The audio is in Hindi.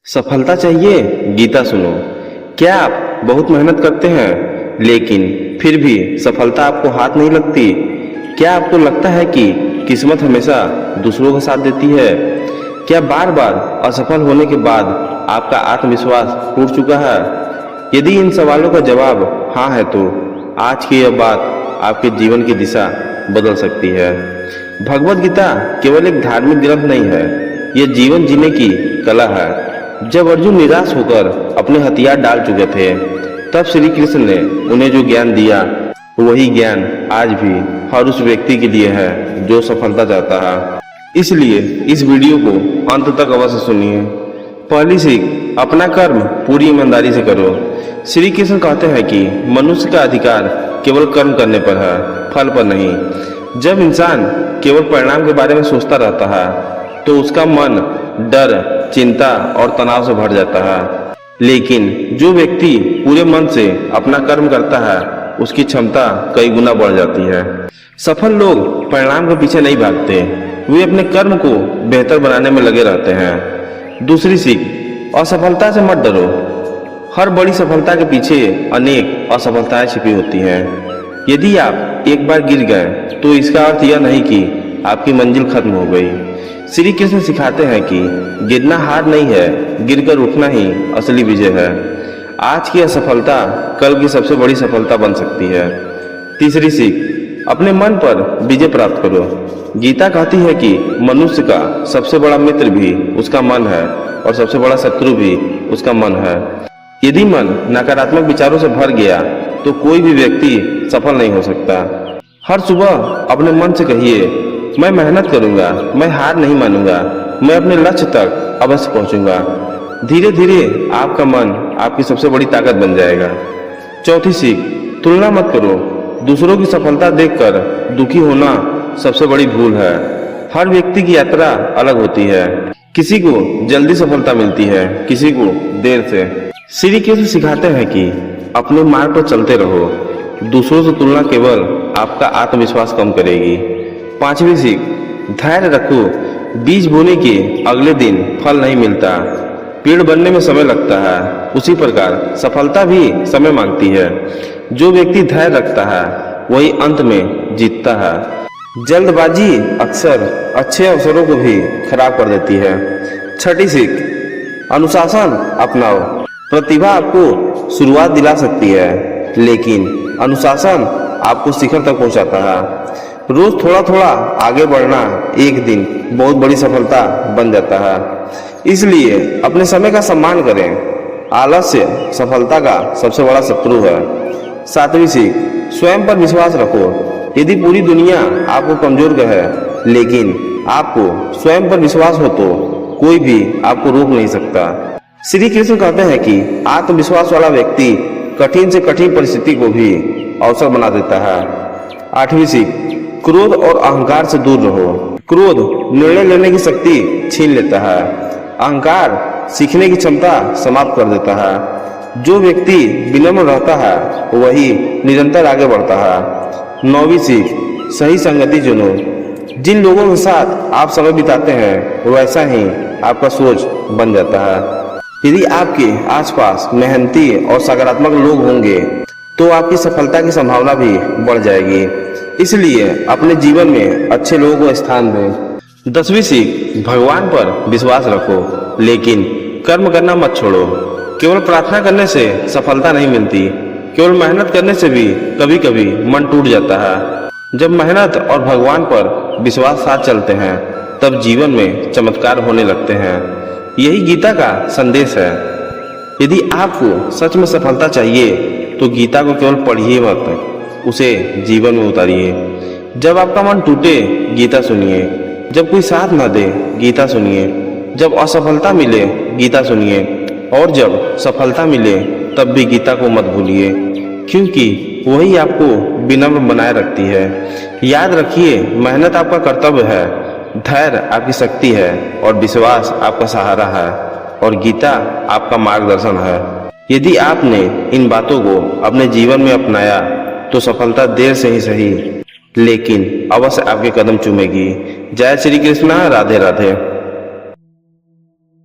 सफलता चाहिए? गीता सुनो। क्या आप बहुत मेहनत करते हैं लेकिन फिर भी सफलता आपको हाथ नहीं लगती? क्या आपको लगता है कि किस्मत हमेशा दूसरों का साथ देती है? क्या बार बार असफल होने के बाद आपका आत्मविश्वास टूट चुका है? यदि इन सवालों का जवाब हाँ है तो आज की यह बात आपके जीवन की दिशा बदल सकती है। भगवत गीता केवल एक धार्मिक ग्रंथ नहीं है, यह जीवन जीने की कला है। जब अर्जुन निराश होकर अपने हथियार डाल चुके थे, तब श्री कृष्ण ने उन्हें जो ज्ञान दिया, वही ज्ञान आज भी हर उस व्यक्ति के लिए है जो सफलता चाहता है। इसलिए इस वीडियो को अंत तक अवश्य सुनिए। पहली सीख, अपना कर्म पूरी ईमानदारी से करो। श्री कृष्ण कहते हैं कि मनुष्य का अधिकार केवल कर्म करने पर है, फल पर नहीं। जब इंसान केवल परिणाम के बारे में सोचता रहता है तो उसका मन डर, चिंता और तनाव से भर जाता है। लेकिन जो व्यक्ति पूरे मन से अपना कर्म करता है, उसकी क्षमता कई गुना बढ़ जाती है। सफल लोग परिणाम के पीछे नहीं भागते, वे अपने कर्म को बेहतर बनाने में लगे रहते हैं। दूसरी सीख, असफलता से मत डरो। हर बड़ी सफलता के पीछे अनेक असफलताएं छिपी होती हैं। यदि आप एक बार गिर गए तो इसका अर्थ यह नहीं कि आपकी मंजिल खत्म हो गई। श्री कृष्ण सिखाते हैं कि गिरना हार नहीं है, गिरकर उठना ही असली विजय है। आज की असफलता कल की सबसे बड़ी सफलता बन सकती है। तीसरी सीख, अपने मन पर विजय प्राप्त करो। गीता कहती है कि मनुष्य का सबसे बड़ा मित्र भी उसका मन है और सबसे बड़ा शत्रु भी उसका मन है। यदि मन नकारात्मक विचारों से भर गया तो कोई भी व्यक्ति सफल नहीं हो सकता। हर सुबह अपने मन से कहिए, मैं मेहनत करूंगा, मैं हार नहीं मानूंगा, मैं अपने लक्ष्य तक अवश्य पहुंचूंगा। धीरे धीरे आपका मन आपकी सबसे बड़ी ताकत बन जाएगा। चौथी सीख, तुलना मत करो। दूसरों की सफलता देखकर दुखी होना सबसे बड़ी भूल है। हर व्यक्ति की यात्रा अलग होती है, किसी को जल्दी सफलता मिलती है, किसी को देर से। श्री कृष्ण सिखाते हैं कि अपने मार्ग पर चलते रहो। दूसरों से तुलना केवल आपका आत्मविश्वास कम करेगी। पांचवी सीख, धैर्य रखो। बीज बोने के अगले दिन फल नहीं मिलता, पेड़ बनने में समय लगता है। उसी प्रकार सफलता भी समय मांगती है। जो व्यक्ति धैर्य रखता है वही अंत में जीतता है। जल्दबाजी अक्सर अच्छे अवसरों को भी खराब कर देती है। छठी सीख, अनुशासन अपनाओ। प्रतिभा आपको शुरुआत दिला सकती है, लेकिन अनुशासन आपको शिखर तक पहुंचाता है। रोज थोड़ा थोड़ा आगे बढ़ना एक दिन बहुत बड़ी सफलता बन जाता है। इसलिए अपने समय का सम्मान करें। आलस्य सफलता का सबसे बड़ा शत्रु है। सातवीं सीख, स्वयं पर विश्वास रखो। यदि पूरी दुनिया आपको कमजोर कहे, लेकिन आपको स्वयं पर विश्वास हो तो कोई भी आपको रोक नहीं सकता। श्री कृष्ण कहते हैं कि आत्मविश्वास वाला व्यक्ति कठिन से कठिन परिस्थिति को भी अवसर बना देता है। आठवीं सीख, क्रोध और अहंकार से दूर रहो। क्रोध निर्णय लेने की शक्ति छीन लेता है, अहंकार सीखने की क्षमता समाप्त कर देता है। जो व्यक्ति विनम्र रहता है वही निरंतर आगे बढ़ता है। नौवीं सीख, सही संगति चुनो। जिन लोगों के साथ आप समय बिताते हैं वैसा ही आपका सोच बन जाता है। यदि आपके आसपास मेहनती और सकारात्मक लोग होंगे तो आपकी सफलता की संभावना भी बढ़ जाएगी। इसलिए अपने जीवन में अच्छे लोगों को स्थान दें। 10वीं सीख, भगवान पर विश्वास रखो, लेकिन कर्म करना मत छोड़ो। केवल प्रार्थना करने से सफलता नहीं मिलती, केवल मेहनत करने से भी कभी कभी मन टूट जाता है। जब मेहनत और भगवान पर विश्वास साथ चलते हैं तब जीवन में चमत्कार होने लगते हैं। यही गीता का संदेश है। यदि आपको सच में सफलता चाहिए तो गीता को केवल पढ़िए मत, उसे जीवन में उतारिए। जब आपका मन टूटे, गीता सुनिए। जब कोई साथ न दे, गीता सुनिए। जब असफलता मिले, गीता सुनिए। और जब सफलता मिले तब भी गीता को मत भूलिए, क्योंकि वही आपको विनम्र बनाए रखती है। याद रखिए, मेहनत आपका कर्तव्य है, धैर्य आपकी शक्ति है और विश्वास आपका सहारा है, और गीता आपका मार्गदर्शन है। यदि आपने इन बातों को अपने जीवन में अपनाया तो सफलता देर से ही सही लेकिन अवश्य आपके कदम चूमेगी। जय श्री कृष्णा। राधे राधे।